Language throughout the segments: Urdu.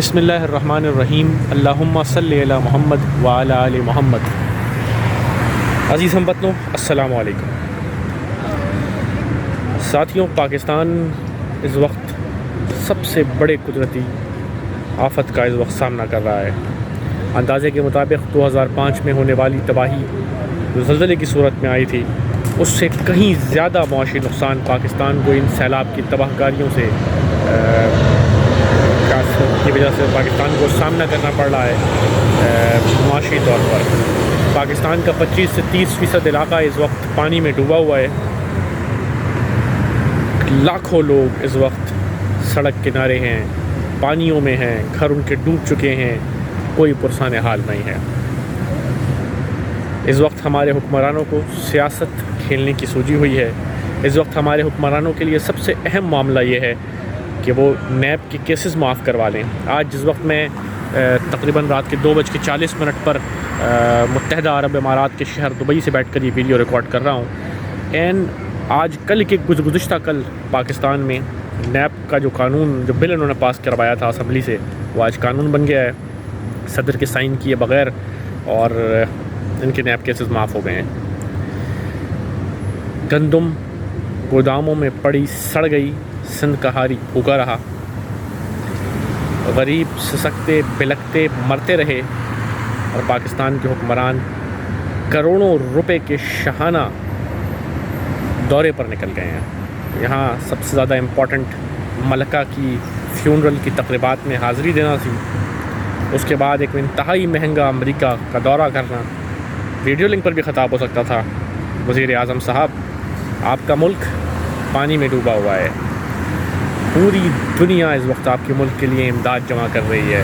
بسم اللہ الرحمن الرحیم اللہم صلی علی محمد وعلی آل محمد۔ عزیز ہم وطنوں، السلام علیکم۔ ساتھیوں، پاکستان اس وقت سب سے بڑے قدرتی آفت کا اس وقت سامنا کر رہا ہے۔ اندازے کے مطابق 2005 میں ہونے والی تباہی جو زلزلے کی صورت میں آئی تھی، اس سے کہیں زیادہ معاشی نقصان پاکستان کو ان سیلاب کی تباہ کاریوں سے کی وجہ سے پاکستان کو سامنا کرنا پڑ رہا ہے۔ معاشی طور پر پاکستان کا 25 سے 30% علاقہ اس وقت پانی میں ڈوبا ہوا ہے۔ لاکھوں لوگ اس وقت سڑک کنارے ہیں، پانیوں میں ہیں، گھر ان کے ڈوب چکے ہیں، کوئی پرسان حال نہیں ہے۔ اس وقت ہمارے حکمرانوں کو سیاست کھیلنے کی سوجی ہوئی ہے۔ اس وقت ہمارے حکمرانوں کے لیے سب سے اہم معاملہ یہ ہے کہ وہ نیب کے کیسز معاف کروا لیں۔ آج جس وقت میں تقریباً رات کے 2:40 پر متحدہ عرب امارات کے شہر دبئی سے بیٹھ کر یہ ویڈیو ریکارڈ کر رہا ہوں، آج کل کے گزشتہ کل پاکستان میں نیب کا جو قانون، جو بل انہوں نے پاس کروایا تھا اسمبلی سے، وہ آج قانون بن گیا ہے صدر کے سائن کیے بغیر، اور ان کے نیب کیسز معاف ہو گئے ہیں۔ گندم گوداموں میں پڑی سڑ گئی، سندھ کا ہاری بھوکا رہا، غریب سسکتے بلکتے مرتے رہے، اور پاکستان کے حکمران کروڑوں روپے کے شاہانہ دورے پر نکل گئے ہیں۔ یہاں سب سے زیادہ امپورٹنٹ ملکہ کی فیونرل کی تقریبات میں حاضری دینا تھی، اس کے بعد ایک انتہائی مہنگا امریکہ کا دورہ کرنا، ویڈیو لنک پر بھی خطاب ہو سکتا تھا۔ وزیر اعظم صاحب، آپ کا ملک پانی میں ڈوبا ہوا ہے، پوری دنیا اس وقت آپ کے ملک کے لیے امداد جمع کر رہی ہے،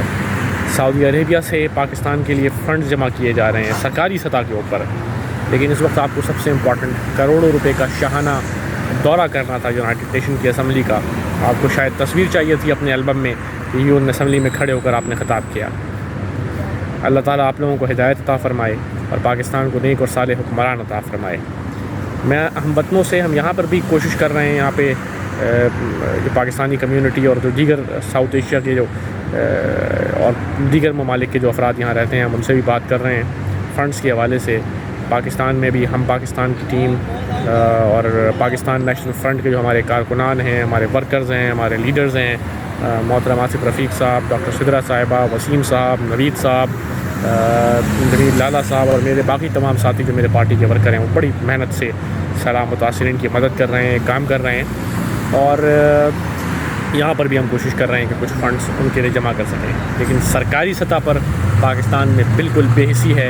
سعودی عربیہ سے پاکستان کے لیے فنڈز جمع کیے جا رہے ہیں سرکاری سطح کے اوپر، لیکن اس وقت آپ کو سب سے امپورٹنٹ کروڑوں روپے کا شاہانہ دورہ کرنا تھا یونائٹڈ نیشن کی اسمبلی کا۔ آپ کو شاید تصویر چاہیے تھی اپنے البم میں، یون اسمبلی میں کھڑے ہو کر آپ نے خطاب کیا۔ اللہ تعالیٰ آپ لوگوں کو ہدایت عطا فرمائے اور پاکستان کو نیک اور صالح حکمران عطا فرمائے۔ میں ہم وطنوں سے، ہم یہاں پر بھی کوشش کر رہے ہیں، یہاں پہ جو پاکستانی کمیونٹی اور جو دیگر ساؤتھ ایشیا کے جو اور دیگر ممالک کے جو افراد یہاں رہتے ہیں، ہم ان سے بھی بات کر رہے ہیں فنڈز کے حوالے سے۔ پاکستان میں بھی ہم پاکستان کی ٹیم اور پاکستان نیشنل فرنٹ کے جو ہمارے کارکنان ہیں، ہمارے ورکرز ہیں، ہمارے لیڈرز ہیں، محترم آصف رفیق صاحب، ڈاکٹر سدرا صاحبہ، وسیم صاحب، نوید صاحب، جمیل لالا صاحب، اور میرے باقی تمام ساتھی جو میرے پارٹی کے ورکر ہیں، وہ بڑی محنت سے سیلاب متاثرین کی مدد کر رہے ہیں، کام کر رہے ہیں، اور یہاں پر بھی ہم کوشش کر رہے ہیں کہ کچھ فنڈز ان کے لیے جمع کر سکیں، لیکن سرکاری سطح پر پاکستان میں بالکل بے حسی ہے۔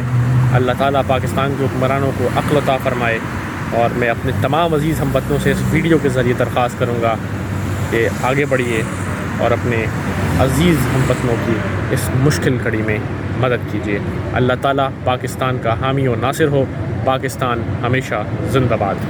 اللہ تعالیٰ پاکستان کے حکمرانوں کو عقل عطا فرمائے، اور میں اپنے تمام عزیز ہم وطنوں سے اس ویڈیو کے ذریعے درخواست کروں گا کہ آگے بڑھیے اور اپنے عزیز ہم وطنوں کی اس مشکل گھڑی میں مدد کیجیے۔ اللہ تعالیٰ پاکستان کا حامی و ناصر ہو۔ پاکستان ہمیشہ زندہ باد۔